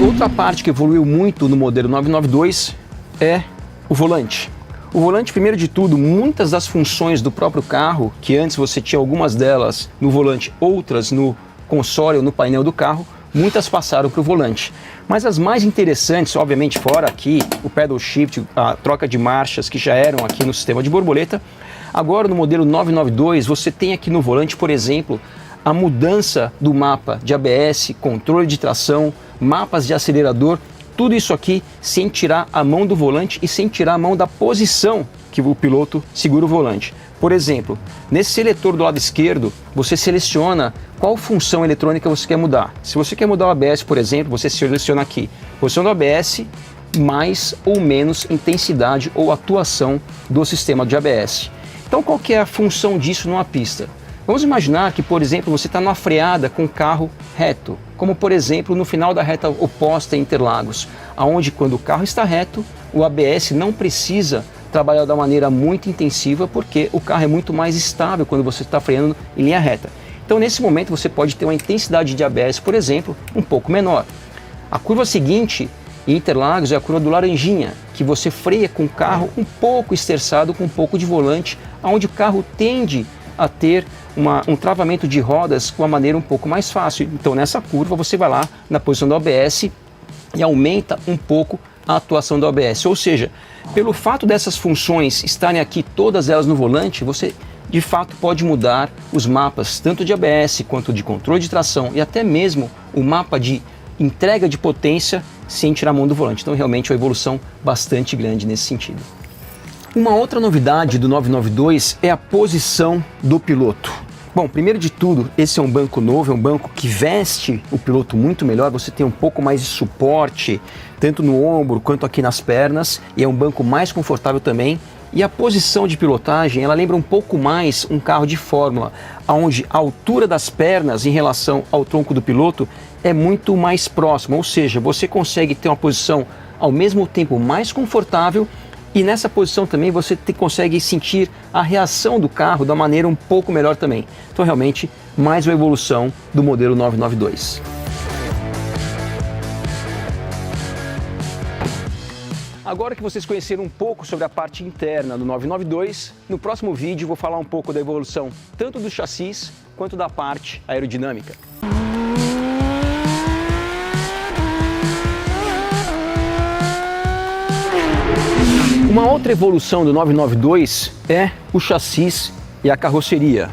Outra parte que evoluiu muito no modelo 992 é o volante. O volante, primeiro de tudo, muitas das funções do próprio carro, que antes você tinha algumas delas no volante, outras no console ou no painel do carro, muitas passaram para o volante. Mas as mais interessantes, obviamente fora aqui, o pedal shift, a troca de marchas que já eram aqui no sistema de borboleta, agora no modelo 992 você tem aqui no volante, por exemplo, a mudança do mapa de ABS, controle de tração, mapas de acelerador, tudo isso aqui sem tirar a mão do volante e sem tirar a mão da posição que o piloto segura o volante. Por exemplo, nesse seletor do lado esquerdo, você seleciona qual função eletrônica você quer mudar. Se você quer mudar o ABS, por exemplo, você seleciona aqui, posição do ABS, mais ou menos intensidade ou atuação do sistema de ABS. Então qual que é a função disso numa pista? Vamos imaginar que, por exemplo, você está numa freada com o carro reto, como por exemplo no final da reta oposta em Interlagos, onde quando o carro está reto, o ABS não precisa trabalhar da maneira muito intensiva porque o carro é muito mais estável quando você está freando em linha reta. Então nesse momento você pode ter uma intensidade de ABS, por exemplo, um pouco menor. A curva seguinte em Interlagos é a curva do Laranjinha, que você freia com o carro um pouco esterçado, com um pouco de volante, onde o carro tende a ter um travamento de rodas com uma maneira um pouco mais fácil. Então nessa curva você vai lá na posição do ABS e aumenta um pouco a atuação do ABS, ou seja, pelo fato dessas funções estarem aqui todas elas no volante, você de fato pode mudar os mapas tanto de ABS quanto de controle de tração e até mesmo o mapa de entrega de potência sem tirar a mão do volante. Então realmente é uma evolução bastante grande nesse sentido. Uma outra novidade do 992 é a posição do piloto. Bom, primeiro de tudo, esse é um banco novo, é um banco que veste o piloto muito melhor, você tem um pouco mais de suporte, tanto no ombro quanto aqui nas pernas, e é um banco mais confortável também. E a posição de pilotagem, ela lembra um pouco mais um carro de Fórmula, onde a altura das pernas em relação ao tronco do piloto é muito mais próxima, ou seja, você consegue ter uma posição ao mesmo tempo mais confortável. E nessa posição também você consegue sentir a reação do carro da maneira um pouco melhor também. Então realmente mais uma evolução do modelo 992. Agora que vocês conheceram um pouco sobre a parte interna do 992, no próximo vídeo vou falar um pouco da evolução tanto do chassi quanto da parte aerodinâmica. Uma outra evolução do 992 é o chassi e a carroceria.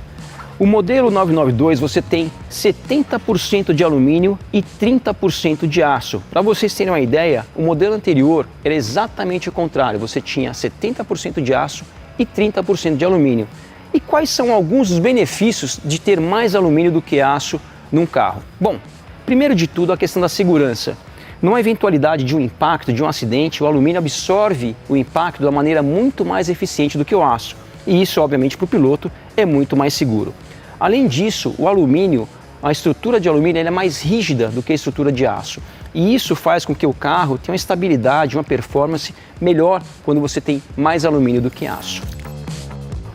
O modelo 992 você tem 70% de alumínio e 30% de aço. Para vocês terem uma ideia, o modelo anterior era exatamente o contrário. Você tinha 70% de aço e 30% de alumínio. E quais são alguns dos benefícios de ter mais alumínio do que aço num carro? Bom, primeiro de tudo a questão da segurança. Numa eventualidade de um impacto, de um acidente, o alumínio absorve o impacto da maneira muito mais eficiente do que o aço. E isso, obviamente, para o piloto é muito mais seguro. Além disso, o alumínio, a estrutura de alumínio é mais rígida do que a estrutura de aço. E isso faz com que o carro tenha uma estabilidade, uma performance melhor quando você tem mais alumínio do que aço.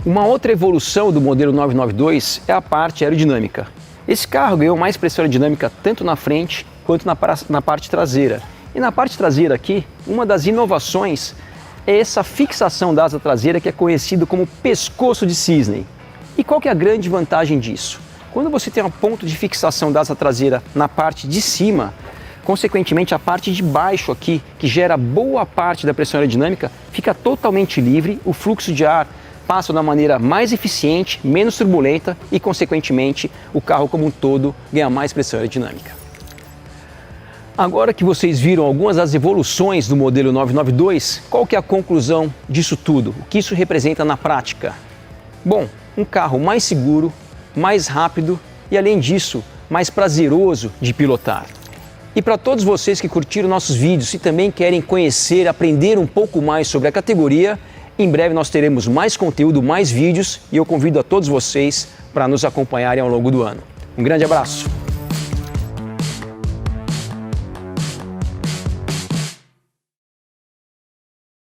Uma outra evolução do modelo 992 é a parte aerodinâmica. Esse carro ganhou mais pressão aerodinâmica tanto na frente quanto na parte traseira. E na parte traseira aqui, uma das inovações é essa fixação da asa traseira que é conhecido como pescoço de cisne. E qual que é a grande vantagem disso? Quando você tem um ponto de fixação da asa traseira na parte de cima, consequentemente a parte de baixo aqui, que gera boa parte da pressão aerodinâmica, fica totalmente livre, o fluxo de ar passa da maneira mais eficiente, menos turbulenta e, consequentemente, o carro como um todo ganha mais pressão aerodinâmica. Agora que vocês viram algumas das evoluções do modelo 992, qual que é a conclusão disso tudo? O que isso representa na prática? Bom, um carro mais seguro, mais rápido e, além disso, mais prazeroso de pilotar. E para todos vocês que curtiram nossos vídeos e também querem conhecer, aprender um pouco mais sobre a categoria, em breve nós teremos mais conteúdo, mais vídeos e eu convido a todos vocês para nos acompanharem ao longo do ano. Um grande abraço!